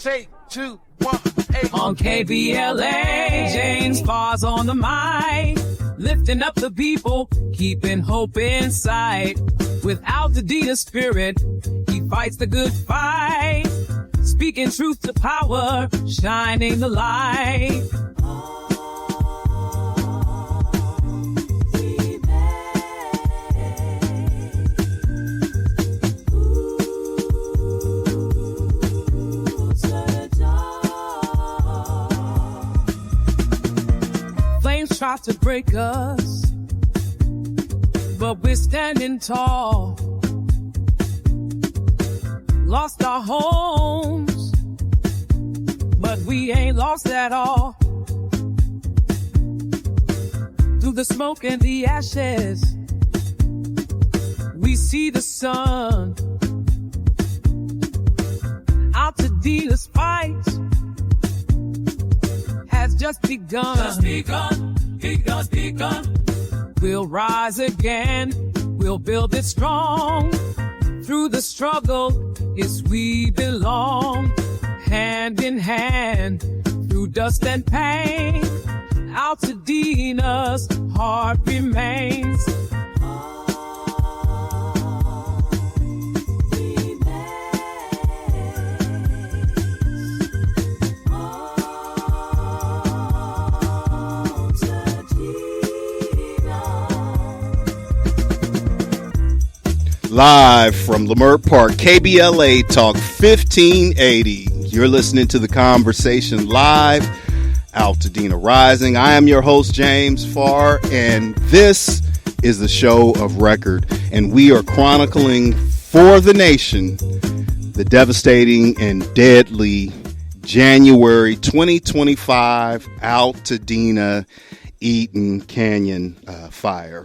Take 2, 1, 8. On KBLA, James Farr's on the mic, lifting up the people, keeping hope in sight. With Altadena spirit, he fights the good fight, speaking truth to power, shining the light. Flames try to break us, but we're standing tall. Lost our homes, but we ain't lost at all. Through the smoke and the ashes, we see the sun. Altadena's fight has just begun. Just begun. We'll rise again. We'll build it strong. Through the struggle, yes, we belong. Hand in hand, through dust and pain, Altadena's heart remains. Live from Lamert Park, KBLA Talk 1580. You're listening to The Conversation live, Altadena Rising. I am your host, James Farr, and this is the show of record. And we are chronicling for the nation the devastating and deadly January 2025 Altadena Eaton Canyon fire.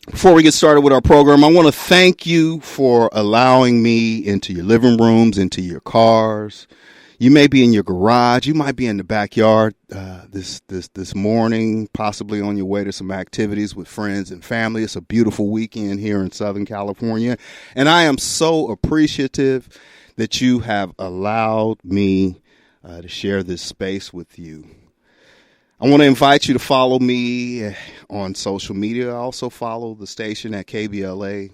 Before we get started with our program, I want to thank you for allowing me into your living rooms, into your cars. You may be in your garage. You might be in the backyard this morning, possibly on your way to some activities with friends and family. It's a beautiful weekend here in Southern California, and I am so appreciative that you have allowed me to share this space with you. I want to invite you to follow me on social media. I also follow the station at KBLA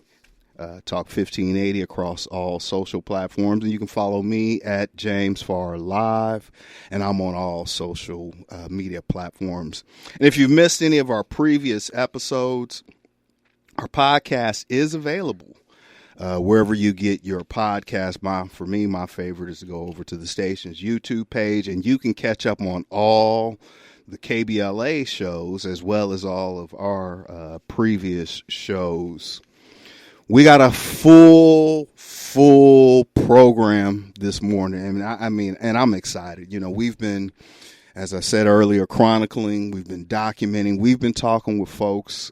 Talk 1580 across all social platforms. And you can follow me at James Farr Live, and I'm on all social media platforms. And if you've missed any of our previous episodes, our podcast is available wherever you get your podcast. For me, my favorite is to go over to the station's YouTube page, and you can catch up on all the KBLA shows as well as all of our previous shows. We got a full program this morning. And I'm excited. You know, we've been, as I said earlier, chronicling, we've been documenting, we've been talking with folks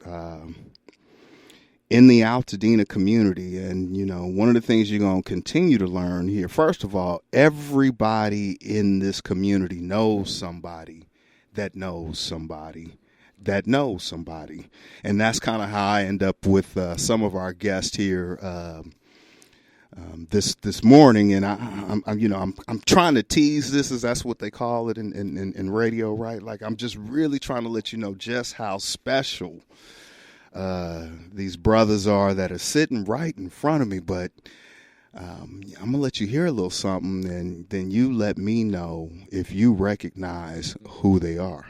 in the Altadena community. And, you know, one of the things you're going to continue to learn here, first of all, everybody in this community knows somebody that knows somebody that knows somebody. And that's kind of how I end up with some of our guests here this morning. And I'm trying to tease this, as that's what they call it in radio, right? Like, I'm just really trying to let you know just how special these brothers are that are sitting right in front of me. But I'm going to let you hear a little something, and then you let me know if you recognize who they are.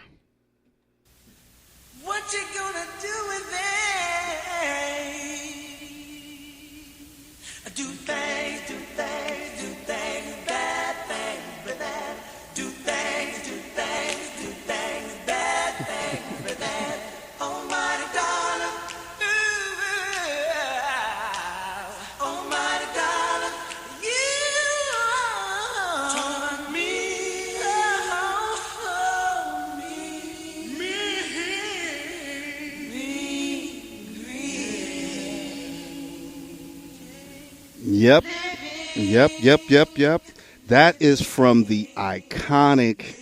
What you gonna do with it? Do things, bad things, but that. Do things, bad things, but that. Almighty darling, almighty darling, you taught me, Yep. That is from the iconic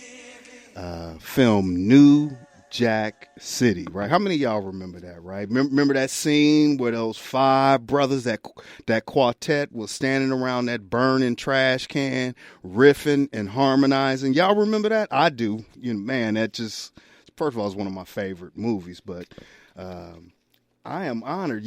film New Jack City, right? How many of y'all remember that, right? Remember that scene where those 5 brothers, that quartet was standing around that burning trash can, riffing and harmonizing? Y'all remember that? I do. Man, that just, first of all, it's one of my favorite movies, but I am honored.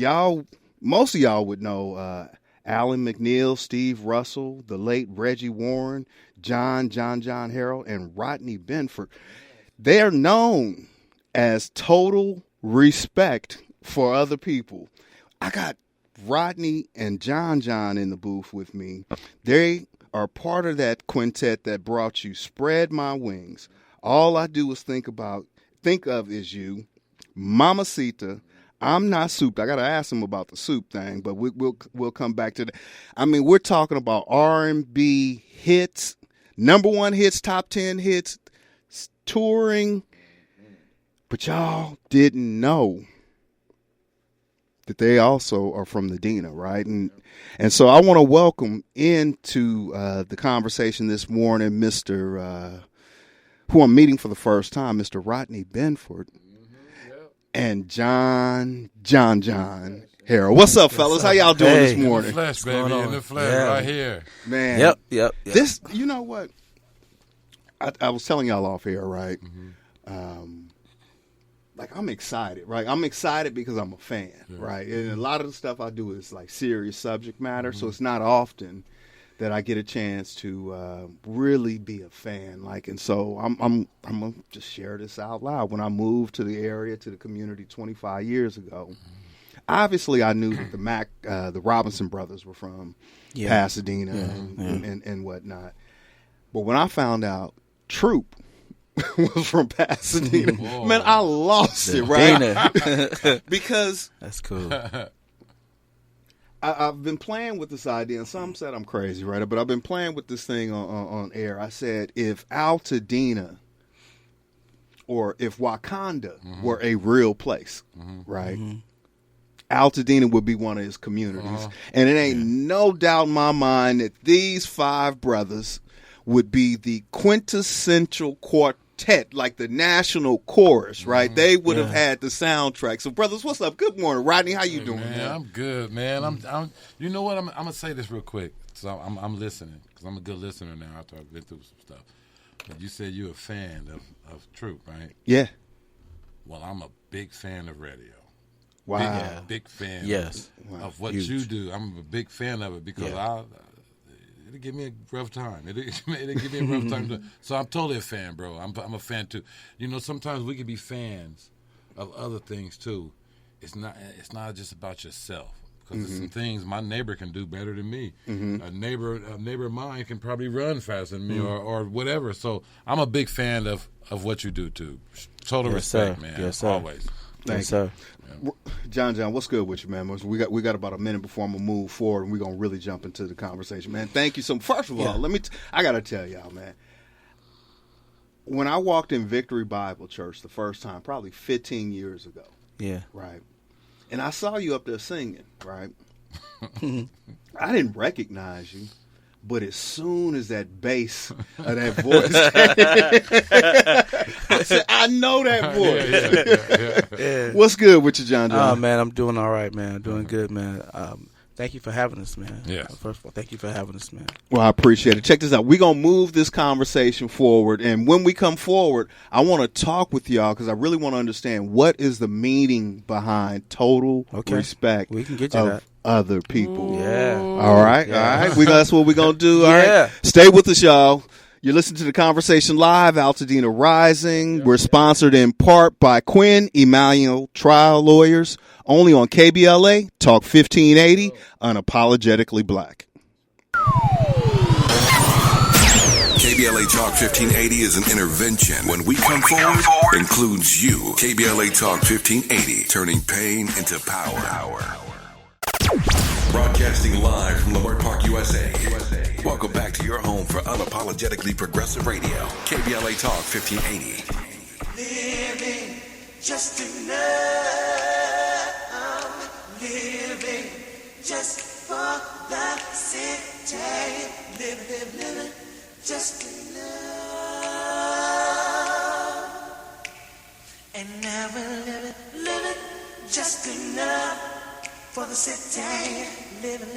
Most of y'all would know Alan McNeil, Steve Russell, the late Reggie Warren, Jon Jon Harreld, and Rodney Benford. They're known as total respect for other people. I got Rodney and Jon Jon in the booth with me. They are part of that quintet that brought you Spread My Wings. All I do is think of is you, Mamacita, I'm Not Soup. I got to ask them about the soup thing, but we'll come back to that. I mean, we're talking about R&B hits, number 1 hits, top 10 hits, touring. But y'all didn't know that they also are from the Dena, right? And so I want to welcome into the conversation this morning Mr. Who I'm meeting for the first time, Mr. Rodney Benford, and Jon Jon Harreld. What's up, fellas? How y'all doing this morning? In the flesh, baby. In the flesh, right here. Man. Yep. This, you know what? I was telling y'all off air, right? Like, I'm excited, right? I'm excited because I'm a fan, right? And a lot of the stuff I do is like serious subject matter, so it's not often that I get a chance to really be a fan. Like, and so I'm gonna just share this out loud. When I moved to the area, to the community 25 years ago, obviously I knew that the Robinson brothers were from Pasadena and whatnot. But when I found out Troop was from Pasadena, man, I lost it, right? Because that's cool. I've been playing with this idea, and some said I'm crazy, right? But I've been playing with this thing on air. I said, if Altadena or if Wakanda were a real place, right? Altadena would be one of his communities. And it ain't no doubt in my mind that these 5 brothers would be the quintessential quartet, like the national chorus, right? They would have had the soundtrack. So, brothers, what's up? Good morning, Rodney. How you doing, man? I'm good, man. I'm. You know what? I'm gonna say this real quick. So I'm listening because I'm a good listener now after I've been through some stuff. But you said you're a fan of Troop, right? Yeah. Well, I'm a big fan of radio. Wow. Big fan. Yes. Of what Huge. you do. I'm a big fan of it because it'll give me a rough time. It'll give me a rough time. So I'm totally a fan, bro. I'm a fan too. You know, sometimes we can be fans of other things too. It's not just about yourself because there's some things my neighbor can do better than me. A neighbor of mine can probably run faster than me or whatever. So I'm a big fan of what you do too. Total respect, man. Yes, sir. Always. Yes, sir. Jon, what's good with you, man? We got about a minute before I'm gonna move forward, and we're gonna really jump into the conversation, man. Thank you so much. First of all, I gotta tell y'all, man. When I walked in Victory Bible Church the first time, probably 15 years ago, right, and I saw you up there singing, right, I didn't recognize you. But as soon as that bass of that voice I said, I know that voice. What's good with you, Jon? Oh, man, I'm doing all right, man. I'm doing good, man. Thank you for having us, man. Yeah. First of all, thank you for having us, man. Well, I appreciate it. Check this out. We're going to move this conversation forward. And when we come forward, I want to talk with y'all because I really want to understand what is the meaning behind total respect We can get you of that. other people. Yeah. All right. That's what we're going to do. All right. Stay with us, y'all. You're listening to the conversation live, Altadena Rising. We're sponsored in part by Quinn Emanuel Trial Lawyers, only on KBLA, Talk 1580, Unapologetically Black. KBLA Talk 1580 is an intervention. When we come forward, includes you. KBLA Talk 1580, turning pain into power. Broadcasting live from Lamert Park, USA. Welcome back to your home for unapologetically progressive radio. KBLA Talk 1580. Living just enough. Living just for the city. Living just enough. the city, living.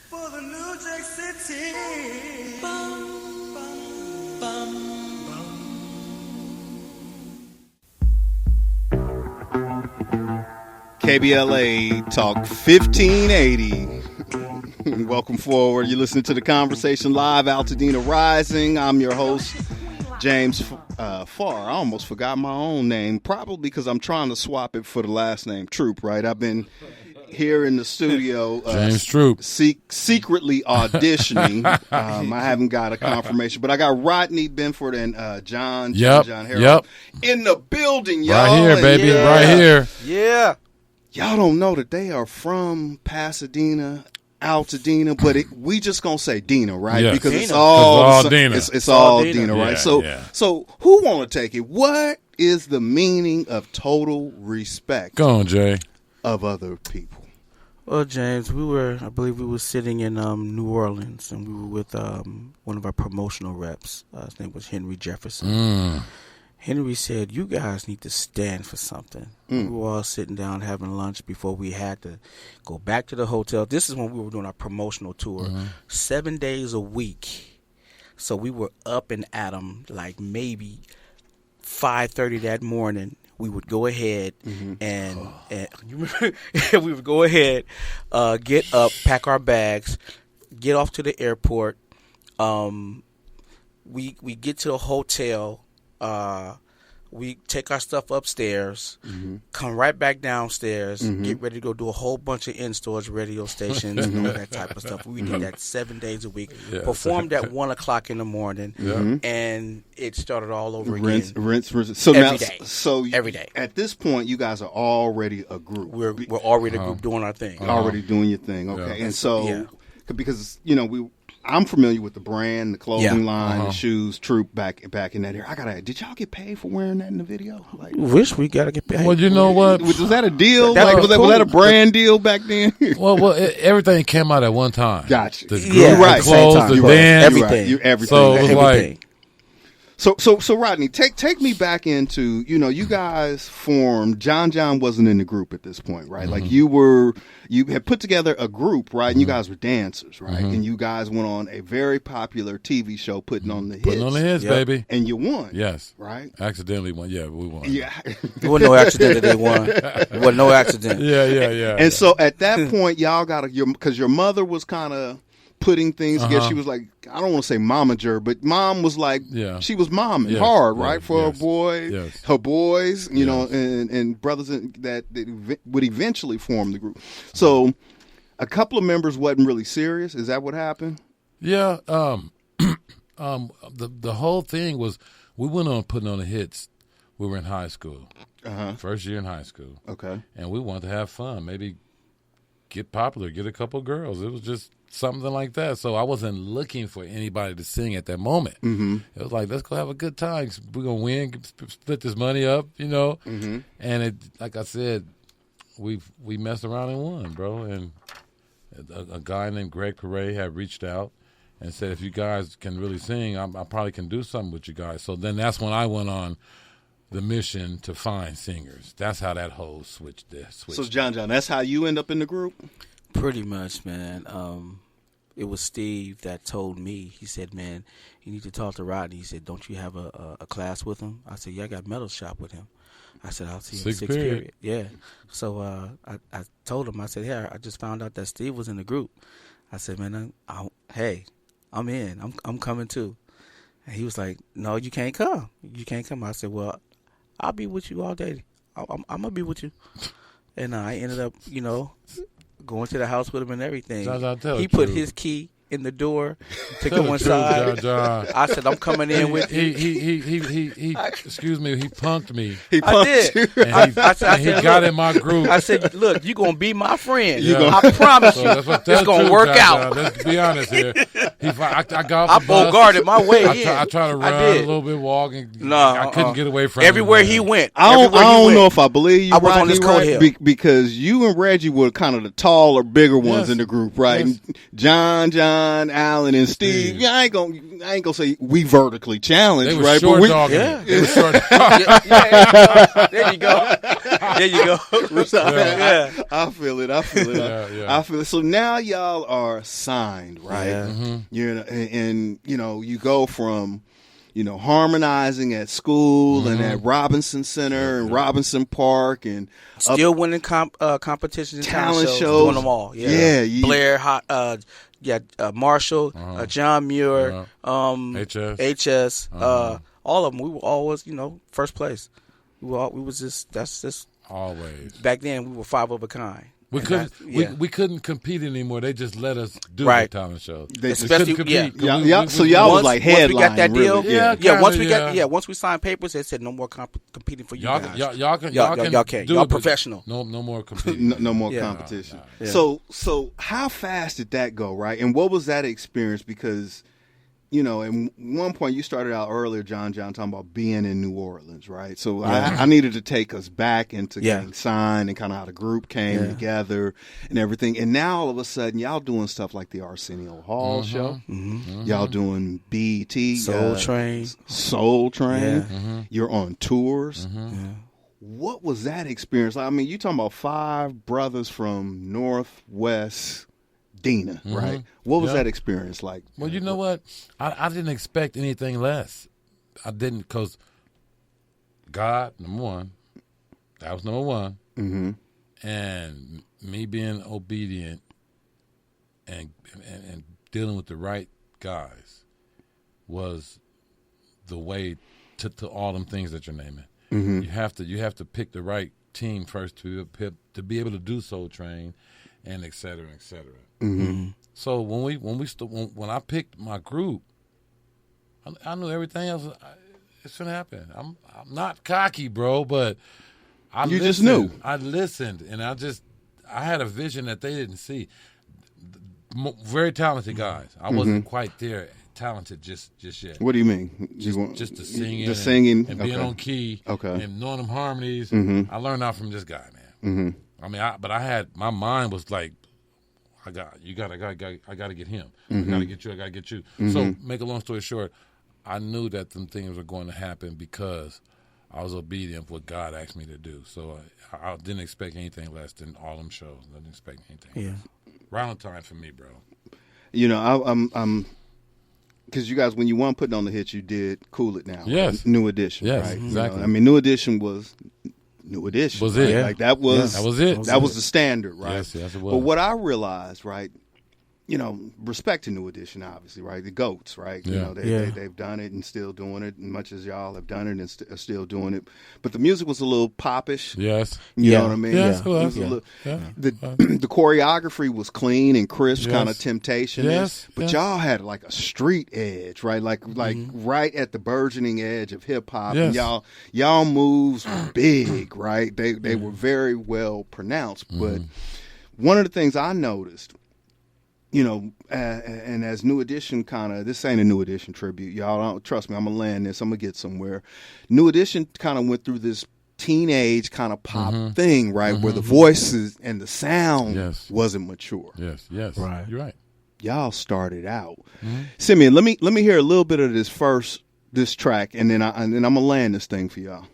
For the New Jack City. Bum, bum, bum, bum. KBLA Talk 1580. Welcome forward. You're listening to the conversation live, Altadena Rising. I'm your host, James Farr. I almost forgot my own name, probably because I'm trying to swap it for the last name, Troop, right? I've been here in the studio James Troop. secretly auditioning. I haven't got a confirmation, but I got Rodney, Benford, and Jon Harreld in the building, y'all. Right here, baby. Yeah. Right here. Yeah. Y'all don't know that they are from Pasadena, Altadena, but we just gonna say Dena, right? Yes. Because Dena. it's all Dena. It's all Dena. Dena, right? Yeah, So who want to take it? What is the meaning of total respect Go on, Jay. of other people? Well, James, I believe we were sitting in New Orleans, and we were with one of our promotional reps. His name was Henry Jefferson. Henry said, "You guys need to stand for something." We were all sitting down having lunch before we had to go back to the hotel. This is when we were doing our promotional tour, 7 days a week. So we were up and at 'em like maybe 5:30 that morning. We would go ahead and you remember, we would go ahead, get up, pack our bags, get off to the airport. We get to the hotel. We take our stuff upstairs, come right back downstairs, get ready to go do a whole bunch of in-stores, radio stations, and all that type of stuff. We did that 7 days a week. Yeah. Performed at 1 o'clock in the morning, and it started all over again. Rinse. So Every now, day. so Every day. At this point, you guys are already a group. We're already a group doing our thing. Already doing your thing, okay? Yeah. And so, Yeah. because I'm familiar with the brand, the clothing line, the shoes, Troop back in that era. Did y'all get paid for wearing that in the video? Like, Wish we gotta get paid. Well, you know what? was that a deal? That Like, was was that a cool. brand deal back then? Well, everything came out at one time. Gotcha. The You're group, right. the clothes, Same time. the You're right. dance. Everything. Everything. So it was like, Everything. So Rodney, take me back into, you guys formed. Jon wasn't in the group at this point, right? Like you had put together a group, right? And you guys were dancers, right? And you guys went on a very popular TV show, putting on the hits. putting on the hits, baby. And you won. Yes. Right? Accidentally won. Yeah, we won. Yeah. It wasn't no accident that they won. It wasn't no accident. Yeah. And so at that point, y'all because your mother was kind of putting things together. She was like, I don't want to say momager, but mom was like, she was momming hard, right? For her boys, you know, and brothers that would eventually form the group. So a couple of members wasn't really serious. Is that what happened? Yeah. The whole thing was we went on putting on the hits. We were in high school, first year in high school. Okay. And we wanted to have fun, maybe get popular, get a couple girls. It was just something like that. So I wasn't looking for anybody to sing at that moment. It was like, let's go have a good time. We're going to win, split this money up, you know. And it, like I said, we messed around and won, bro. And a guy named Greg Perret had reached out and said, if you guys can really sing, I probably can do something with you guys. So then that's when I went on the mission to find singers. That's how that whole switch. So Jon, that's how you end up in the group? Pretty much, man. It was Steve that told me. He said, man, you need to talk to Rodney. He said, don't you have a class with him? I said, yeah, I got metal shop with him. I said, I'll see him sixth period. Yeah. So I told him, I said, hey, I just found out that Steve was in the group. I said, man, hey, I'm in. I'm coming too. And he was like, no, you can't come. You can't come. I said, well, I'll be with you all day. I'm going to be with you. And I ended up, going to the house with him and everything. He put his key in the door to go inside. I said, I'm coming in with you. He excuse me, he punked me. I did. And he said, got in my group. I said, look, you're going to be my friend. Yeah. I promise you. It's going to work out. Let's be honest here. I got off I the bus. bogarted my way in. I tried to run a little bit, walk, and I couldn't get away from everywhere him. he went. I don't know if I believe you, I was Rodney, on his right? coattail. Because you and Reggie were kind of the taller, bigger ones in the group, right? Yes. And Jon Jon, Alan, and Steve. Yeah, I ain't gonna say we vertically challenged, They were right? short But dogging. Yeah. They were short There you go. There you go. I feel it. Yeah. I feel it. So now y'all are signed, right? Yeah. Mm-hmm. You know, and you know, you go from, you know, harmonizing at school and at Robinson Center and Robinson Park and Still winning competitions and talent shows. doing them all. Yeah, Yeah, Blair, Marshall, John Muir, HS, all of them. We were always, you know, first place. We was just that's just always. back then. We were five of a kind. We And couldn't. that- We couldn't compete anymore. They just let us do Right. the talent shows. They- Especially- couldn't yeah. compete. So y'all was like once we got headlining, that deal, really. Yeah. once we kinda, got once we signed papers, they said no more competing for you Y'all, guys. y'all can. Y'all can can't. do Y'all it, but professional. No more competing. No more Yeah. competition. Yeah. So how fast did that go, right? And what was that experience? Because, you know, at one point you started out earlier, Jon talking about being in New Orleans, right? So I needed to take us back into getting signed and kind of how the group came together and everything. And now all of a sudden y'all doing stuff like the Arsenio Hall Show. Y'all doing BET. Soul Train. Soul Train. Yeah. You're on tours. Yeah. What was that experience like? I mean, you talking about 5 brothers from Northwest Dena, right? What was that experience like? Well, you know what? I didn't expect anything less. I didn't, because God, number one, that was number one. Mm-hmm. And me being obedient and dealing with the right guys was the way to all them things that you're naming. Mm-hmm. You have to pick the right team first to be able to do Soul Train, and et cetera, et cetera. Mm-hmm. So when I picked my group, I knew everything else. It's gonna happen. I'm not cocky, bro, but I You listened. just knew. I listened, and I had a vision that they didn't see. Very talented guys. I wasn't quite there talented just yet. What do you mean? Just the singing, the singing, and being okay. on key, Okay. and knowing them harmonies. Mm-hmm. I learned out from this guy, man. Mm-hmm. I mean, but I had, my mind was like, I got to get him. I got to get you. I got to get you. So, make a long story short, I knew that them things were going to happen because I was obedient to what God asked me to do. So I didn't expect anything less than all them shows. I didn't expect anything. Yeah. Round of time for me, bro. You know, I'm because you guys, when you weren't putting on the hits, you did Cool It Now. Yes. New Edition. Yes, right? exactly. You know, I mean, New Edition was New Edition. Was right? it? Like that was That was it. That was the standard, right? Yes, it was. But what I realized, right, you know, respect to New Edition, obviously, right? The GOATs, right? You Yeah. know, Yeah. they've done it and still doing it, and much as y'all have done it and are still doing it. But the music was a little popish. Yes. You Yeah. know what I mean? Yes, It it was. was a little- Yeah. the choreography was clean and crisp, Yes. kind of Temptation. Yes, But yes. y'all had like a street edge, right? Like right at the burgeoning edge of hip hop. Yes. And y'all moves were big, right? They were very well pronounced. But one of the things I noticed, you know, and as New Edition this ain't a New Edition tribute. Y'all don't trust me. I'm going to land this. I'm going to get somewhere. New Edition kind of went through this teenage kind of pop thing, right? Where the voices and the sound Yes. wasn't mature. Yes. Right. You're right. Y'all started out. Simeon, let me hear a little bit of this track, and then I'm going to land this thing for y'all.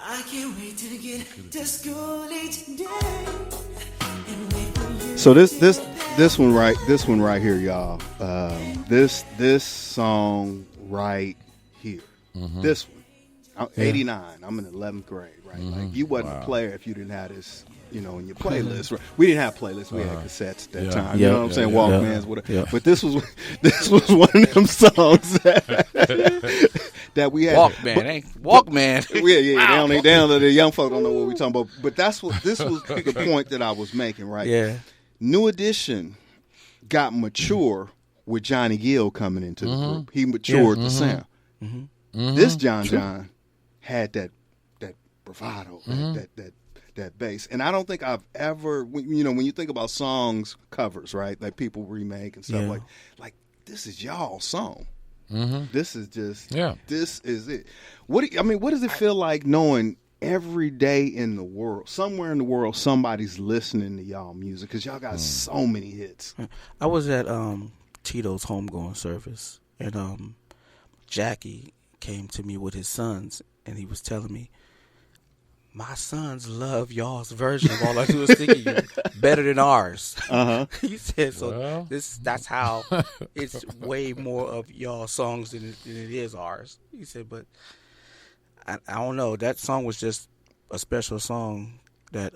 I can't wait to get to school each day and wait for you. So this one right here, y'all. This song right here. This one. I'm 89. I'm in 11th grade, right? Like you wasn't a player if you didn't have this, you know, in your playlist. Right? We didn't have playlists. We had cassettes at that Yeah. time. Yeah. You know what I'm saying? Yeah. Walkmans, whatever. Yeah. But this was one of them songs that we had. Walkman. Yeah. They don't, the young folk don't know what we're talking about. But this was the point that I was making, right? Yeah. New Edition got mature with Johnny Gill coming into the group. He matured the sound. This Jon Jon had that bravado, that bass. And I don't think I've ever, when you think about songs covers, right, that people remake and stuff like this is y'all's song. This is just this is it. What does it feel like knowing every day in the world, somewhere in the world, somebody's listening to y'all music because y'all got so many hits? I was at Tito's homegoing service, and Jackie came to me with his sons, and he was telling me, my sons love y'all's version of All I Do Is Think of You better than ours. He said, so that's how it's way more of y'all's songs than it is ours. He said, but I don't know. That song was just a special song that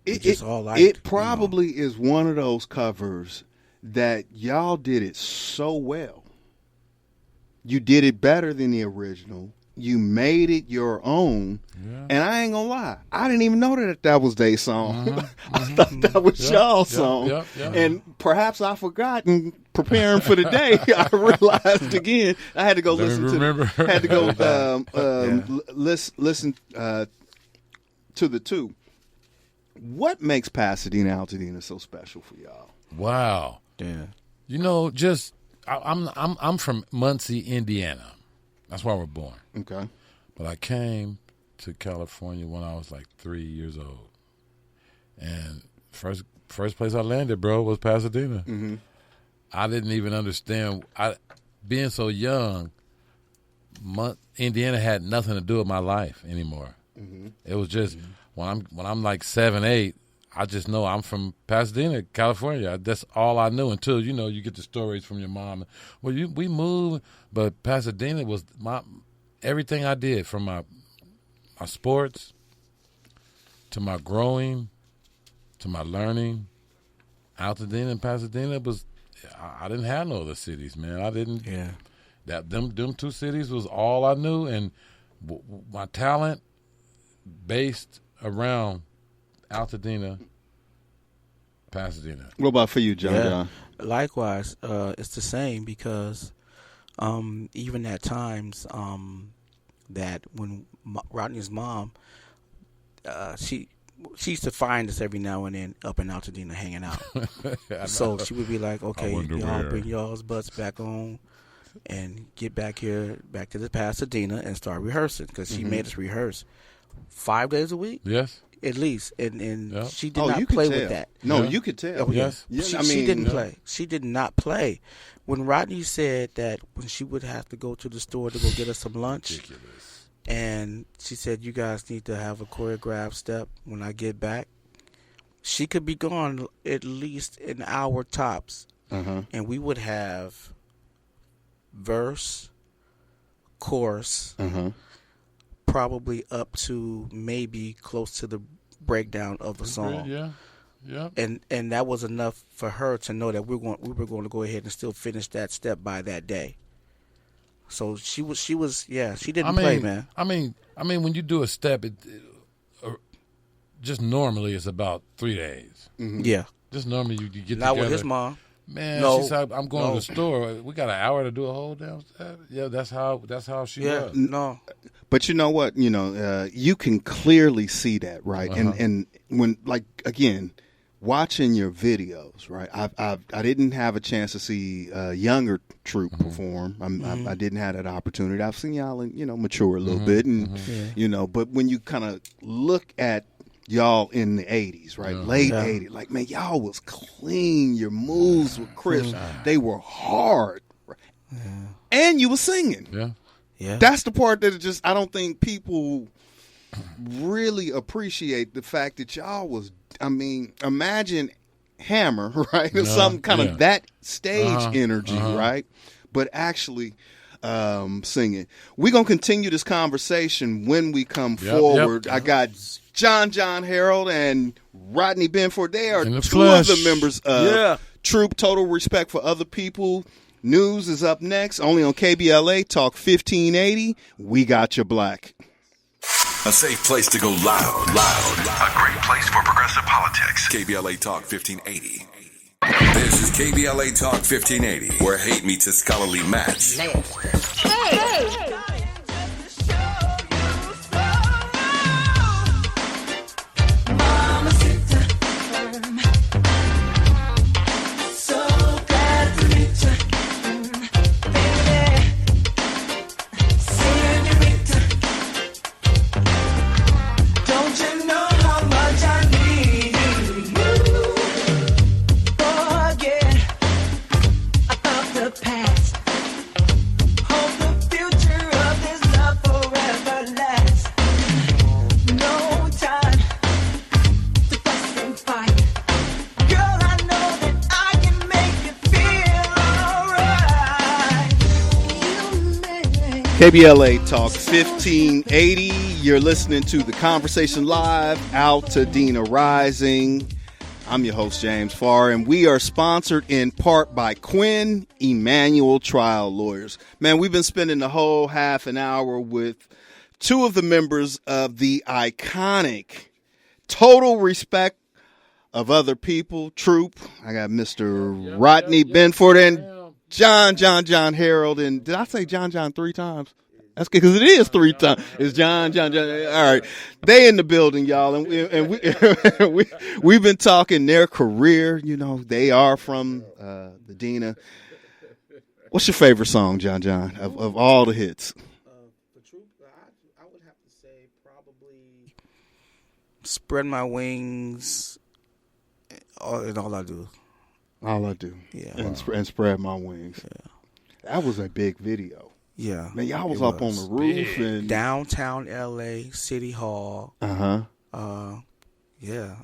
just all liked. It probably is one of those covers that y'all did it so well. You did it better than the original. You made it your own, and I ain't gonna lie, I didn't even know that was their song. I thought that was y'all's song, and perhaps I forgot. And preparing for the day, I realized again I had to go listen to the two. What makes Pasadena, Altadena so special for y'all? Wow, I'm from Muncie, Indiana. That's where we're born. Okay. But I came to California when I was like 3 years old. And first place I landed, bro, was Pasadena. I didn't even understand. Being so young, Indiana had nothing to do with my life anymore. It was just when I'm like 7, 8, I just know I'm from Pasadena, California. That's all I knew until, you get the stories from your mom. Well, we moved, but Pasadena was everything I did, from my sports to my growing to my learning. Altadena and Pasadena I didn't have no other cities, man. I didn't. Yeah. Them two cities was all I knew, and my talent based around Altadena, Pasadena. What about for you, Jon Jon? Likewise, it's the same because even at times that when Rodney's mom, she used to find us every now and then up in Altadena hanging out. So she would be like, okay, y'all bring y'all's butts back on and get back to the Pasadena and start rehearsing, because she made us rehearse 5 days a week. Yes. At least, and she did not play with that. No, you could tell. Oh, yes, she didn't play. She did not play. When Rodney said that when she would have to go to the store to go get us some lunch, Ridiculous. And she said, you guys need to have a choreographed step when I get back, she could be gone at least an hour tops, and we would have verse, chorus, probably up to maybe close to the breakdown of the song. Yeah. And that was enough for her to know that we were going to go ahead and still finish that step by that day. So she didn't play, man. I mean, when you do a step, just normally it's about 3 days. Yeah. Just normally you get not together. with his mom. Man, No, she said, I'm going no. to the store. We got an hour to do a whole damn step. Yeah, that's how she was. No. But you know what? You can clearly see that, right? And when, like, again, watching your videos, right? I didn't have a chance to see a younger troupe perform. I didn't have that opportunity. I've seen y'all, mature a little bit, and but when you kind of look at y'all in the 80s, right? Late 80s, like, man, y'all was clean. Your moves were crisp. They were hard, right? And you were singing. Yeah. That's the part that I don't think people really appreciate, the fact that y'all was, imagine Hammer, right? Or something kind of that stage energy, right? But actually singing. We're going to continue this conversation when we come forward. I got Jon Jon, Harreld, and Rodney Benford. They are two of the members of Troop. Total respect for other people. News is up next, only on KBLA Talk 1580. We got your black. A safe place to go loud. A great place for progressive politics. KBLA Talk 1580. This is KBLA Talk 1580, where hate meets a scholarly match. Hey! past. Hope the future of this love forever lasts. No time to fuss and fight. Girl, I know that I can make you feel alright. KBLA Talk 1580. You're listening to The Conversation Live, Altadena Rising. I'm your host, James Farr, and we are sponsored in part by Quinn Emanuel Trial Lawyers. Man, we've been spending the whole half an hour with two of the members of the iconic Total Respect of Other People troupe. I got Mr. Rodney Benford and Jon Jon Harreld. And did I say Jon 3 times? That's good, because it is 3 times. It's Jon. All right. They in the building, y'all. And we've been talking their career. You know, they are from the Dena. What's your favorite song, Jon, of all the hits? The truth, I would have to say probably Spread My Wings and All I Do. All I Do. Yeah. And Spread My Wings. Yeah. That was a big video. Yeah. Man, y'all was up on the roof. And downtown L.A., City Hall. Yeah.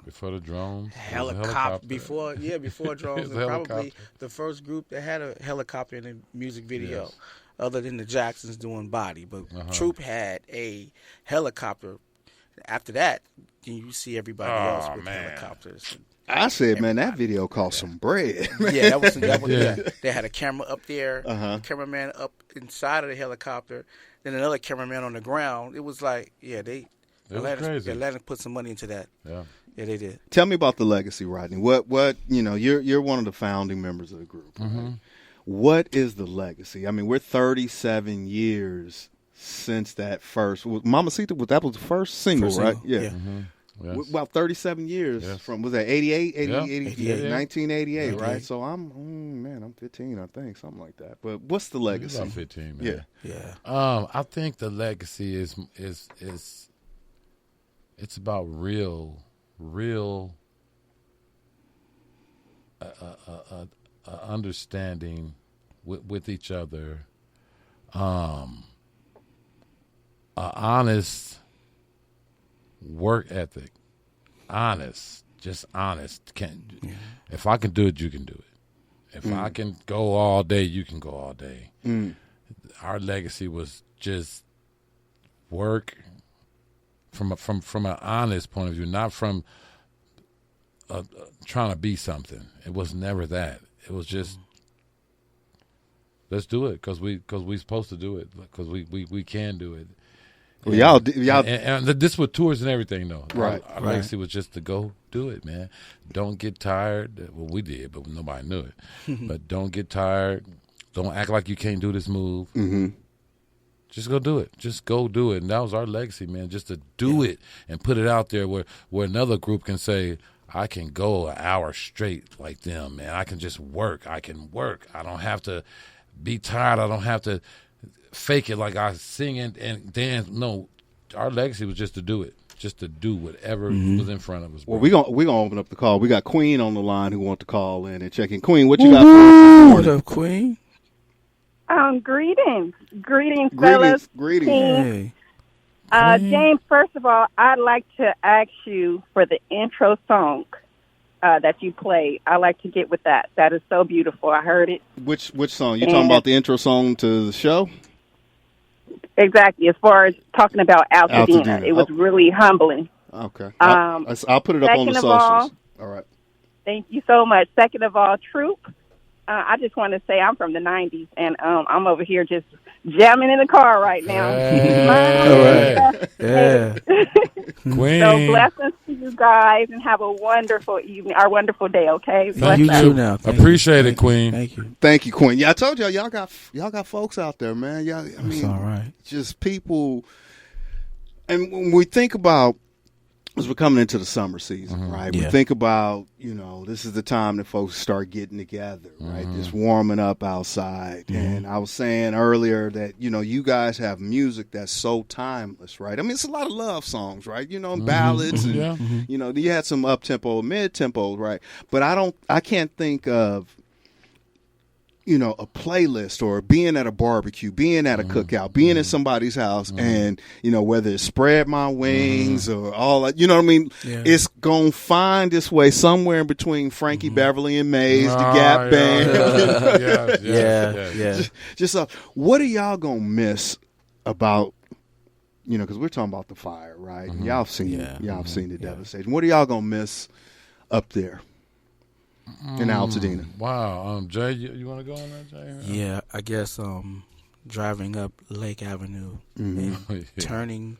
Before the drones. Helicopter. Before drones. It was And probably helicopter. the first group that had a helicopter in a music video. Yes. Other than the Jacksons doing Body. But Troop had a helicopter. After that, you see everybody else with helicopters. I said, man, that video cost some bread. Yeah, that was They had a camera up there, cameraman up inside of the helicopter, then another cameraman on the ground. It was like, Atlanta put some money into that. Yeah, they did. Tell me about the legacy, Rodney. What you're one of the founding members of the group. Right? What is the legacy? I mean, we're 37 years since that first. Mamacita, that was the first single, right? Yeah. Yes. About 37 years from, was that 88, 1988, right? So I'm 15, I think, something like that. But what's the legacy? About 15, man. Yeah. I think the legacy is it's about real understanding with each other, honest work ethic, just honest. If I can do it, you can do it. If I can go all day, you can go all day. Our legacy was just work from an honest point of view, not from trying to be something. It was never that. It was just let's do it because we supposed to do it because we can do it. Well, y'all, and this with tours and everything, though. Right. Our legacy was just to go do it, man. Don't get tired. Well, we did, but nobody knew it. But don't get tired. Don't act like you can't do this move. Just go do it. Just go do it. And that was our legacy, man. Just to do it and put it out there where another group can say, I can go an hour straight like them, man. I can just work. I can work. I don't have to be tired. I don't have to fake it like I sing and dance. No, our legacy was just to do it, just to do whatever was in front of us. Bro. Well, we're gonna open up the call. We got Queen on the line who wants to call in and check in. Queen, what you got for us? What up, Queen? Greetings, fellas. Greetings. Hey. James, first of all, I'd like to ask you for the intro song that you played. I like to get with that. That is so beautiful. I heard it. Which song? You talking about the intro song to the show? Exactly. As far as talking about Altadena. It was really humbling. Okay. I'll put it up on the socials. All right. Thank you so much. Second of all, Troop. I just want to say I'm from the 90s, and I'm over here just jamming in the car right now. Yeah. Queen. So blessings to you guys, and have a wonderful evening, or wonderful day, okay? Thank you too now. Appreciate it, Queen. Thank you, Queen. Yeah, I told y'all got folks out there, man. That's all right. Just people. And when we think about, as we're coming into the summer season, right? Yeah. We think about, this is the time that folks start getting together, right? Just warming up outside. And I was saying earlier that, you guys have music that's so timeless, right? I mean, it's a lot of love songs, right? Ballads and, you had some up-tempo, mid-tempo, right? But I can't think of, a playlist or being at a barbecue, being at a cookout, being in somebody's house, and whether it's Spread My Wings or all that, you know what I mean? Yeah. It's gonna find its way somewhere in between Frankie Beverly and Maze, the Gap Band. Yeah. Just what are y'all gonna miss about? Because we're talking about the fire, right? Y'all have seen the devastation. What are y'all gonna miss up there in Altadena? Wow, Jay, you want to go on that, Jay? Yeah, I guess driving up Lake Avenue and turning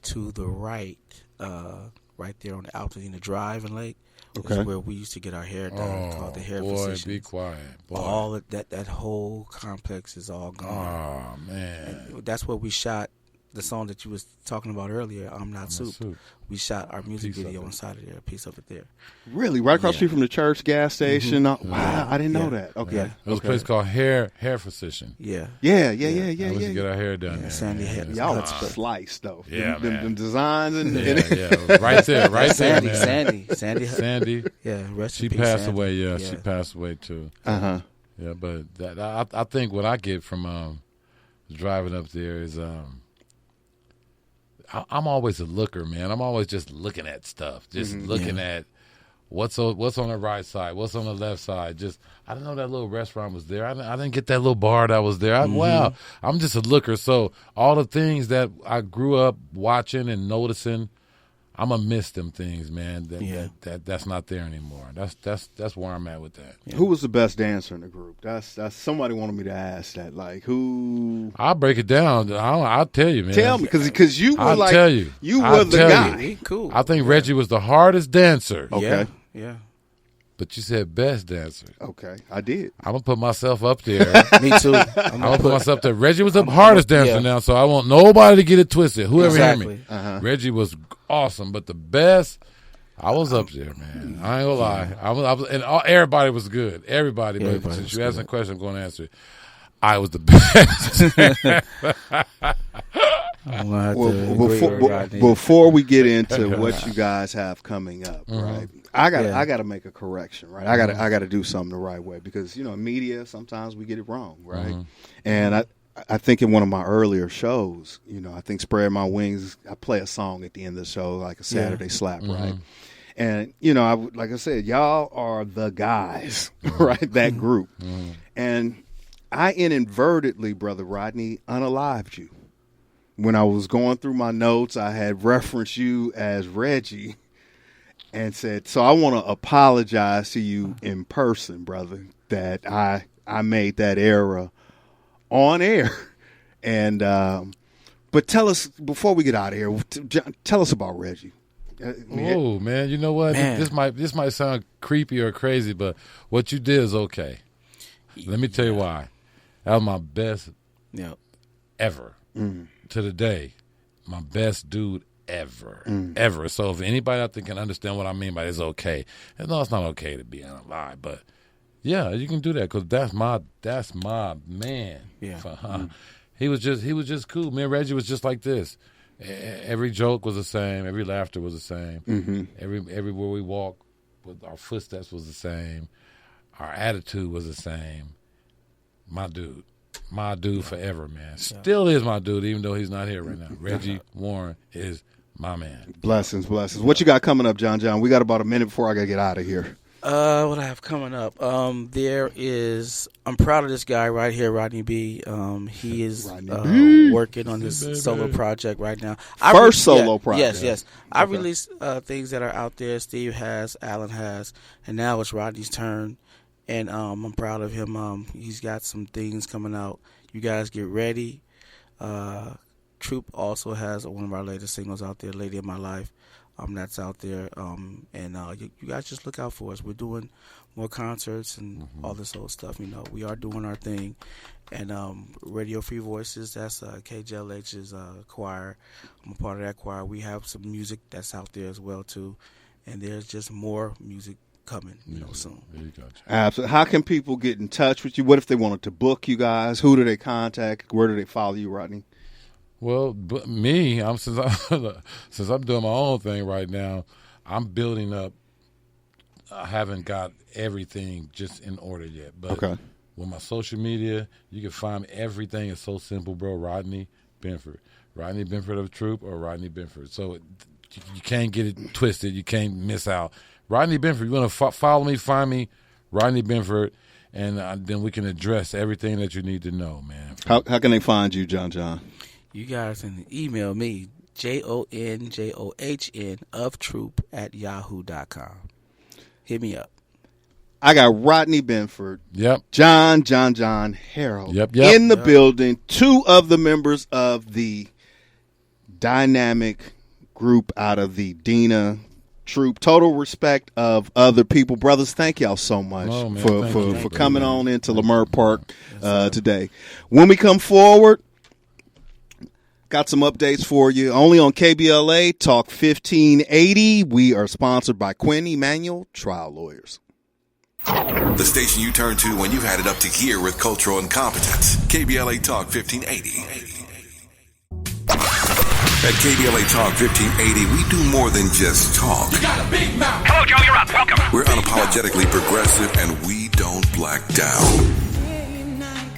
to the right, right there on the Altadena Drive in Lake, is where we used to get our hair done, called the hair physician. Be quiet. Boy. All of that whole complex is all gone. Oh man, and that's where we shot the song that you was talking about earlier, I'm Not Soup. We shot our music video inside of there, a piece of it there. Really? Right across the street from the church, gas station? Wow, I didn't know that. Okay. Yeah. There was a place called Hair Physician. Yeah. Yeah. We used to get our hair done there. Sandy had y'all are sliced, though. Yeah, them designs and right there, Sandy. Yeah, rest she in peace, passed Sandy. away. Yeah, she passed away too. Uh-huh. Yeah, but that, I think what I get from driving up there is I'm always a looker, man. I'm always just looking at stuff, just looking at what's on the right side, what's on the left side. Just I didn't know that little restaurant was there. I didn't get that little bar that was there. Wow, I'm just a looker. So all the things that I grew up watching and noticing, I'm gonna miss them things, man. That's not there anymore. That's where I'm at with that. Yeah. Who was the best dancer in the group? That's somebody wanted me to ask that. Like who? I'll break it down. I'll tell you, man. Tell me, because you were I'll tell you. You were the guy. You. Cool. I think Reggie was the hardest dancer. Okay. Yeah. But you said best dancer. Okay, I did. I'm gonna put myself up there. Me too. I'm gonna put myself there. Reggie was the hardest dancer now, so I want nobody to get it twisted. Whoever hear me, Reggie was awesome, but the best, I was up there, man. I ain't gonna lie. I was, and everybody was good. Everybody, but since you asked a question, I'm gonna answer it. I was the best. Before we get into what you guys have coming up, right? I gotta make a correction, right? I gotta do something the right way because in media sometimes we get it wrong, right? And I think in one of my earlier shows, I think Spread My Wings, I play a song at the end of the show, like a Saturday slap, right? And like I said, y'all are the guys, right? That group, and I inadvertently, Brother Rodney, unalived you. When I was going through my notes, I had referenced you as Reggie and said, so I want to apologize to you in person, brother, that I made that error on air. And but tell us, before we get out of here, tell us about Reggie. Oh, man, you know what? This might sound creepy or crazy, but what you did is okay. Let me tell you why. That was my best ever. To the day, my best dude ever. So if anybody out there can understand what I mean by it's okay, and no, it's not okay to be unalive, but yeah, you can do that because that's my man. Yeah, he was just cool. Me and Reggie was just like this. Every joke was the same. Every laughter was the same. Everywhere we walked, with our footsteps was the same. Our attitude was the same. My dude forever, man. Still is my dude, even though he's not here right now. Reggie Warren is my man. Blessings. What you got coming up, Jon Jon? We got about a minute before I got to get out of here. What I have coming up, there is, I'm proud of this guy right here, Rodney B. He is working on this solo project right now. First solo project. Yes. I released things that are out there. Steve has, Alan has, and now it's Rodney's turn. And I'm proud of him. He's got some things coming out. You guys get ready. Troop also has one of our latest singles out there, Lady of My Life. That's out there. And you guys just look out for us. We're doing more concerts and all this old stuff. We are doing our thing. And Radio Free Voices, that's KJLH's choir. I'm a part of that choir. We have some music that's out there as well, too. And there's just more music coming, soon. Absolutely. How can people get in touch with you? What if they wanted to book you guys? Who do they contact? Where do they follow you, Rodney? Well, me, since I'm doing my own thing right now, I'm building up. I haven't got everything just in order yet, but with my social media, you can find me. Everything is so simple, bro. Rodney Benford. Rodney Benford of Troop or Rodney Benford. So you can't get it twisted. You can't miss out. Rodney Benford, you want to follow me, find me, Rodney Benford, and then we can address everything that you need to know, man. How can they find you, Jon Jon? You guys can email me, JONJOHN of troop @yahoo.com. Hit me up. I got Rodney Benford. Yep. Jon Harreld. Yep. In the building. Two of the members of the dynamic group out of the Dena troop. Total respect of other people. Brothers, thank y'all so much for coming on into Lamert Park today. When we come forward, got some updates for you. Only on KBLA Talk 1580. We are sponsored by Quinn Emanuel Trial Lawyers. The station you turn to when you've had it up to gear with cultural incompetence. KBLA Talk 1580. At KBLA Talk 1580, we do more than just talk. You got a big mouth. Hello, Joe, you're up. Welcome. We're unapologetically progressive, and we don't black down. Day and night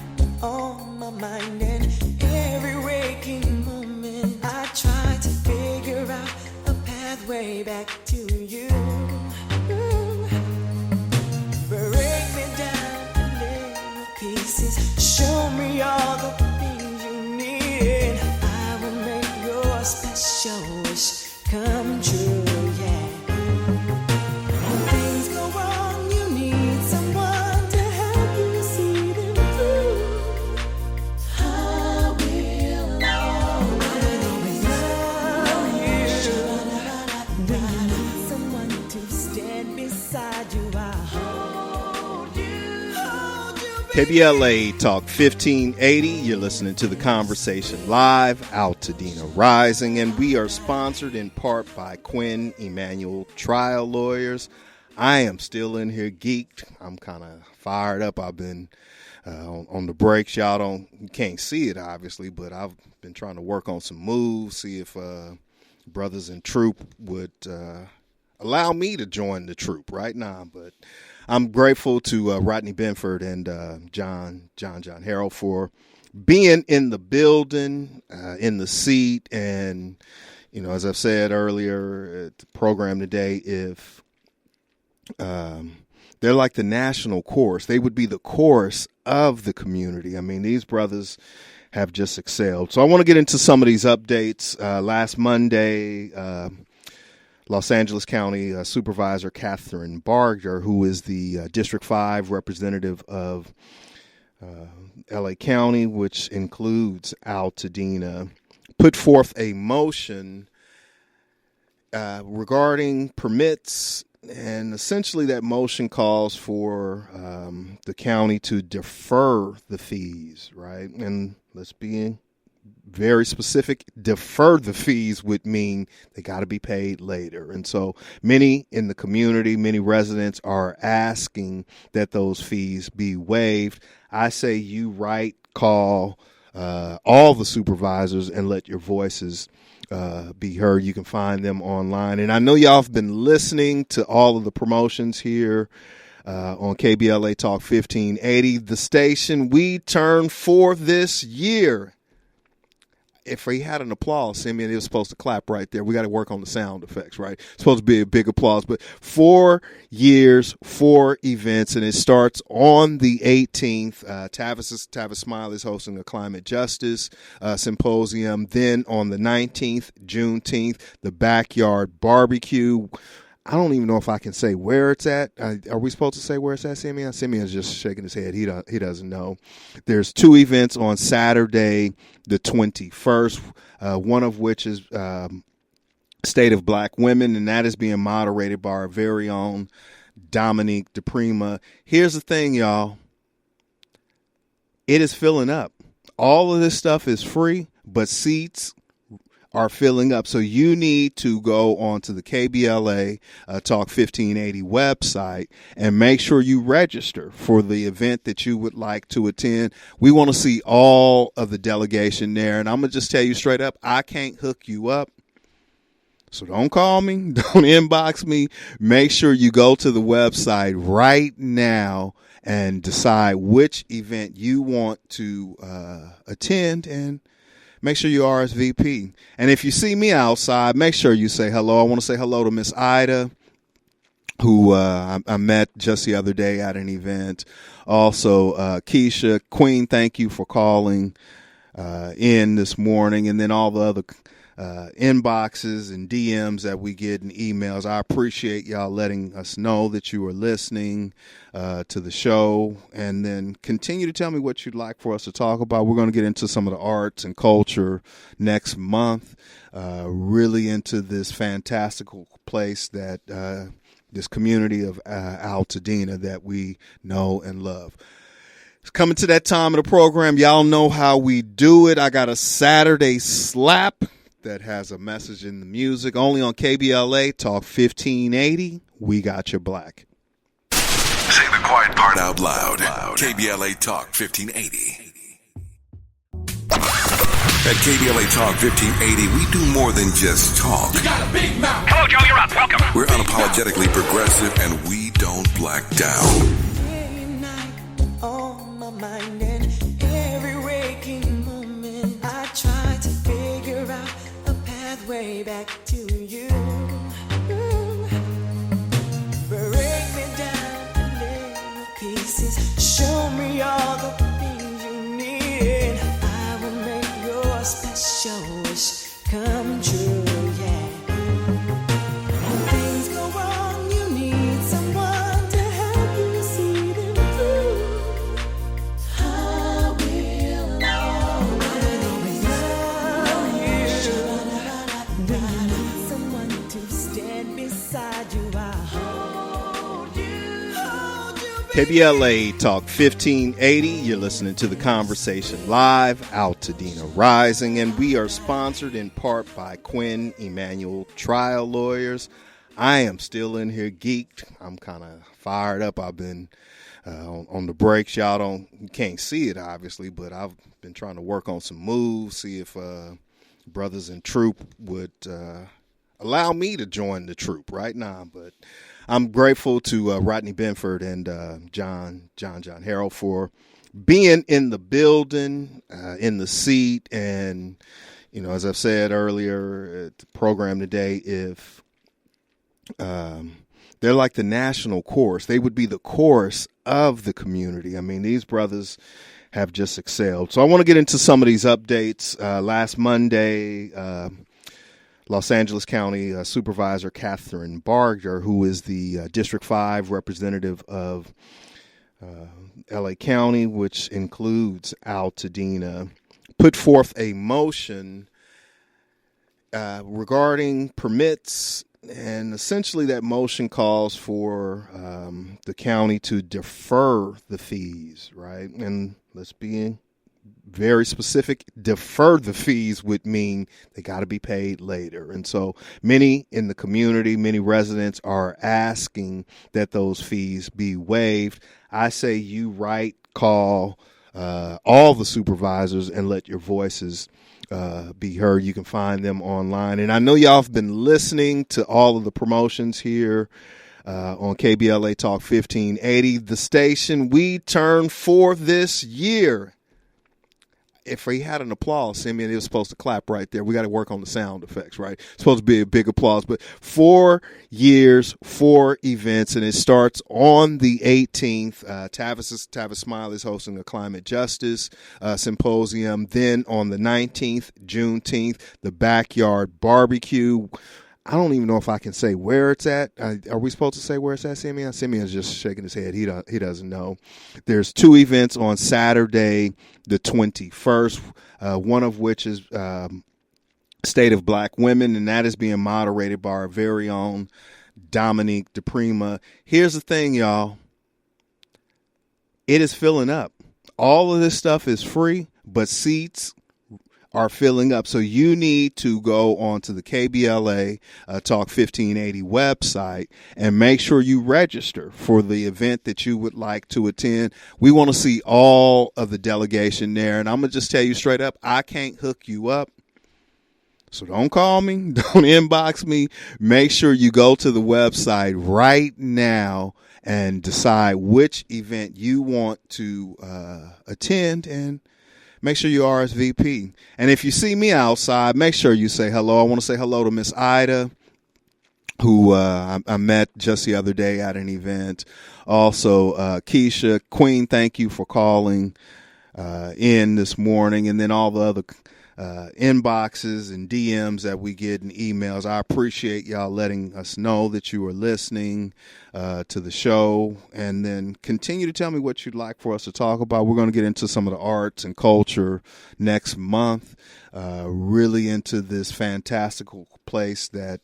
on my mind, and every waking moment I try to figure out a pathway back to you. Break me down in little pieces. Show me all the things you need. I will make your special wish come true, yeah. When things go wrong, you need someone to help you see them through. I will always love you. When you need someone to stand beside you, I'll hold you. KBLA Talk 1580. You're listening to The Conversation live, Altadena Rising, and we are sponsored in part by Quinn Emanuel Trial Lawyers. I am still in here geeked. I'm kind of fired up. I've been on the breaks. You can't see it obviously, but I've been trying to work on some moves, see if brothers in troop would allow me to join the troop right now. But I'm grateful to Rodney Benford and Jon Harreld for being in the building, in the seat. And, you know, as I've said earlier at the program today, if they're like the national chorus, they would be the chorus of the community. I mean, these brothers have just excelled. So I want to get into some of these updates. Last Monday, Los Angeles County Supervisor Catherine Barger, who is the District 5 representative of L.A. County, which includes Altadena, put forth a motion regarding permits, and essentially that motion calls for the county to defer the fees, right? And let's be very specific. Defer the fees would mean they got to be paid later. And so many in the community, many residents are asking that those fees be waived. I say you call all the supervisors and let your voices be heard. You can find them online. And I know y'all have been listening to all of the promotions here on KBLA Talk 1580, the station we turned 4 this year. If he had an applause, Simeon, he was supposed to clap right there. We got to work on the sound effects, right? It's supposed to be a big applause. But 4 years, 4 events, and it starts on the 18th. Tavis Smiley is hosting a climate justice symposium. Then on the 19th, Juneteenth, the backyard barbecue. I don't even know if I can say where it's at. Are we supposed to say where it's at, Simeon? Simeon's just shaking his head. He doesn't know. There's 2 events on Saturday, the 21st, one of which is State of Black Women, and that is being moderated by our very own Dominique DePrima. Here's the thing, y'all. It is filling up. All of this stuff is free, but seats are filling up. So you need to go onto the KBLA Talk 1580 website and make sure you register for the event that you would like to attend. We want to see all of the delegation there. And I'm going to just tell you straight up, I can't hook you up. So don't call me. Don't inbox me. Make sure you go to the website right now and decide which event you want to attend, and make sure you RSVP. And if you see me outside, make sure you say hello. I want to say hello to Miss Ida, who I met just the other day at an event. Also, Keisha, Queen, thank you for calling in this morning. And then all the other inboxes and DMs that we get and emails. I appreciate y'all letting us know that you are listening to the show, and then continue to tell me what you'd like for us to talk about. We're going to get into some of the arts and culture next month, really into this fantastical place that this community of Altadena that we know and love. It's coming to that time of the program. Y'all know how we do it. I got a Saturday slap that has a message in the music, only on KBLA Talk 1580. We got your black. Say the quiet part out loud. KBLA Talk 1580. At KBLA Talk 1580, we do more than just talk. You got a big mouth. Hello, Joe, you're up. Welcome. We're unapologetically progressive, and we don't black down. Day and night on my mind, and every waking moment I try to figure out a pathway back to you. Break me down in little pieces, show me all the things you need. I will make your special wish come true, yeah. When things go wrong, you need someone to help you see them through. I will always love you. When you need someone to stand beside you, I'll hold you, KBLA Talk 1580. You're listening to The Conversation live, Altadena Rising, and we are sponsored in part by Quinn Emanuel Trial Lawyers. I am still in here geeked. I'm kind of fired up. I've been on the breaks. You can't see it obviously, but I've been trying to work on some moves, see if brothers in troop would allow me to join the troop right now. But I'm grateful to Rodney Benford and Jon Jon Harreld for being in the building, in the seat. And, you know, as I've said earlier at the program today, if they're like the national chorus, they would be the chorus of the community. I mean, these brothers have just excelled. So I want to get into some of these updates. Last Monday, Los Angeles County Supervisor Catherine Barger, who is the District 5 representative of L.A. County, which includes Altadena, put forth a motion regarding permits, and essentially that motion calls for the county to defer the fees, right? And let's be very specific. Defer the fees would mean they got to be paid later. And so many in the community, many residents are asking that those fees be waived. I say you call all the supervisors and let your voices be heard. You can find them online. And I know y'all have been listening to all of the promotions here on KBLA Talk 1580, the station we turned 4 this year. If we had an applause, Simeon, it was supposed to clap right there. We got to work on the sound effects, right? It's supposed to be a big applause. But 4 years, 4 events, and it starts on the 18th. Tavis Smiley is hosting a climate justice symposium. Then on the 19th, Juneteenth, the backyard barbecue. I don't even know if I can say where it's at. Are we supposed to say where it's at, Simeon? Simeon's just shaking his head. He doesn't know. There's 2 events on Saturday, the 21st, one of which is State of Black Women, and that is being moderated by our very own Dominique DePrima. Here's the thing, y'all. It is filling up. All of this stuff is free, but seats are filling up. So you need to go onto the KBLA Talk 1580 website and make sure you register for the event that you would like to attend. We want to see all of the delegation there. And I'm going to just tell you straight up, I can't hook you up. So don't call me. Don't inbox me. Make sure you go to the website right now and decide which event you want to attend, and make sure you RSVP. And if you see me outside, make sure you say hello. I want to say hello to Miss Ida, who I met just the other day at an event. Also, Keisha, Queen, thank you for calling in this morning. And then all the other inboxes and DMs that we get and emails. I appreciate y'all letting us know that you are listening to the show, and then continue to tell me what you'd like for us to talk about. We're going to get into some of the arts and culture next month, really into this fantastical place that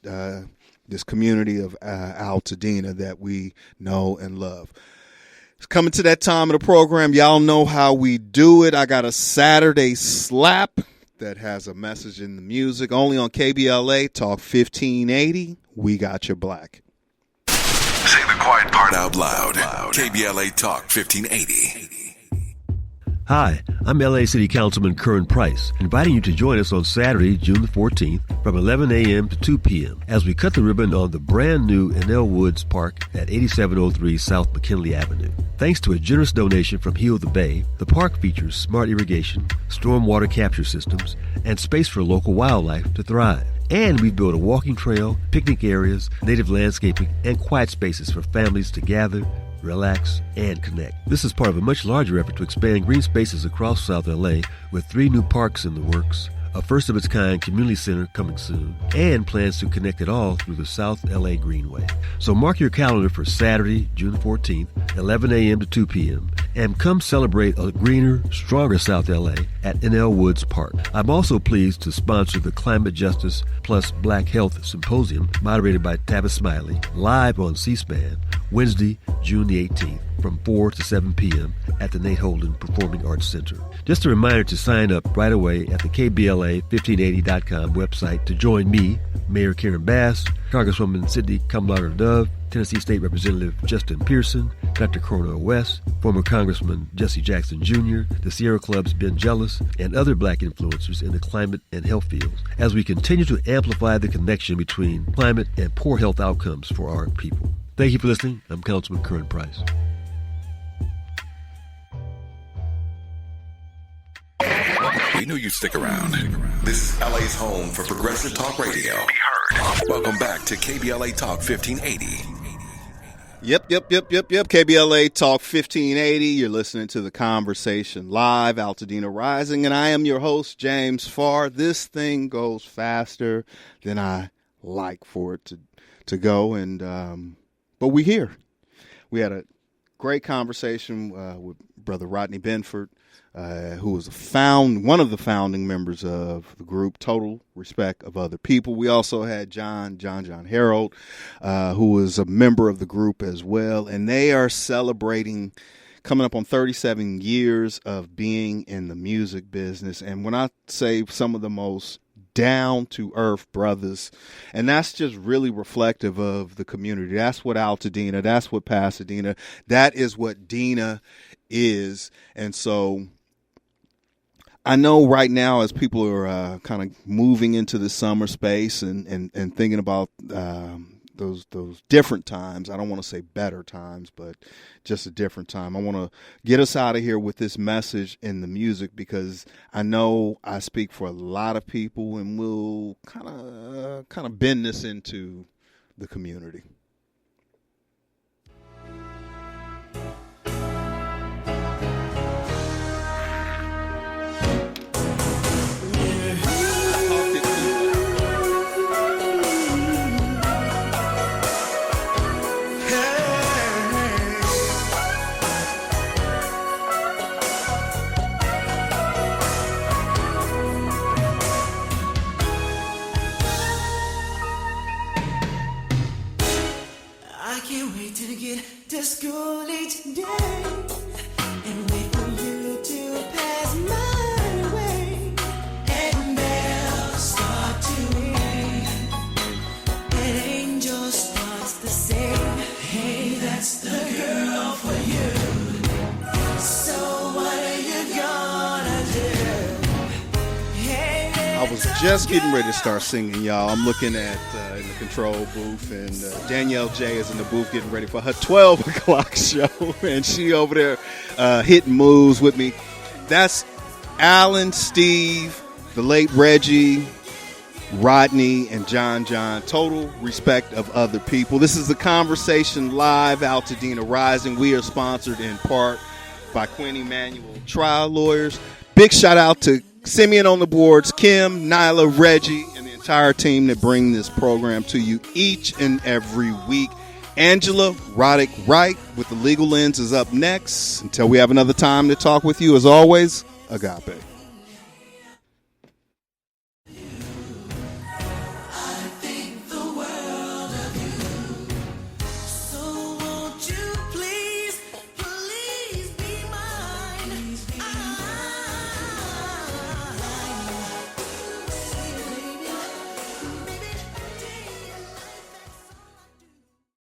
this community of Altadena that we know and love. It's coming to that time of the program. Y'all know how we do it. I got a Saturday slap that has a message in the music, only on KBLA Talk 1580. We got your black. Say the quiet part out loud. KBLA Talk 1580. Hi, I'm LA City Councilman Curran Price, inviting you to join us on Saturday, June the 14th from 11 a.m. to 2 p.m. as we cut the ribbon on the brand new Enel Woods Park at 8703 South McKinley Avenue. Thanks to a generous donation from Heal the Bay, the park features smart irrigation, stormwater capture systems, and space for local wildlife to thrive. And we've built a walking trail, picnic areas, native landscaping, and quiet spaces for families to gather, relax, and connect. This is part of a much larger effort to expand green spaces across South LA with 3 new parks in the works, a first-of-its-kind community center coming soon, and plans to connect it all through the South LA Greenway. So mark your calendar for Saturday, June 14th, 11 a.m. to 2 p.m., and come celebrate a greener, stronger South LA at Enel Woods Park. I'm also pleased to sponsor the Climate Justice Plus Black Health Symposium, moderated by Tavis Smiley, live on C-SPAN, Wednesday, June the 18th, from 4 to 7 p.m. at the Nate Holden Performing Arts Center. Just a reminder to sign up right away at the KBLA1580.com website to join me, Mayor Karen Bass, Congresswoman Sidney Kamlager Dove, Tennessee State Representative Justin Pearson, Dr. Cornel West, former Congressman Jesse Jackson Jr., the Sierra Club's Ben Jealous, and other black influencers in the climate and health fields as we continue to amplify the connection between climate and poor health outcomes for our people. Thank you for listening. I'm Councilman Curran Price. We knew you'd stick around. This is LA's home for progressive talk radio. Be heard. Welcome back to KBLA Talk 1580. Yep. KBLA Talk 1580. You're listening to The Conversation live, Altadena Rising, and I am your host, James Farr. This thing goes faster than I like for it to go, and but we're here. We had a great conversation with Brother Rodney Benford, who was one of the founding members of the group, Total Respect of Other People. We also had Jon Jon Harreld, who was a member of the group as well, and they are celebrating coming up on 37 years of being in the music business. And when I say some of the most down-to-earth brothers, and that's just really reflective of the community. That's what Altadena, that's what Pasadena, that is what Dena is. And so I know right now, as people are kind of moving into the summer space and thinking about those different times, I don't want to say better times, but just a different time. I want to get us out of here with this message in the music, because I know I speak for a lot of people, and we'll kind of bend this into the community. I was just getting ready to start singing, y'all. I'm looking at in the control booth, and Danielle J is in the booth getting ready for her 12 o'clock show, and she over there hitting moves with me. That's Alan, Steve, the late Reggie, Rodney, and Jon Jon. Total respect of other people. This is the Conversation Live, Altadena Rising. We are sponsored in part by Quinn Emanuel Trial Lawyers. Big shout out to Simeon on the boards, Kim, Nyla, Reggie, and the entire team that bring this program to you each and every week. Angela Roddick Wright with the Legal Lens is up next. Until we have another time to talk with you, as always, agape.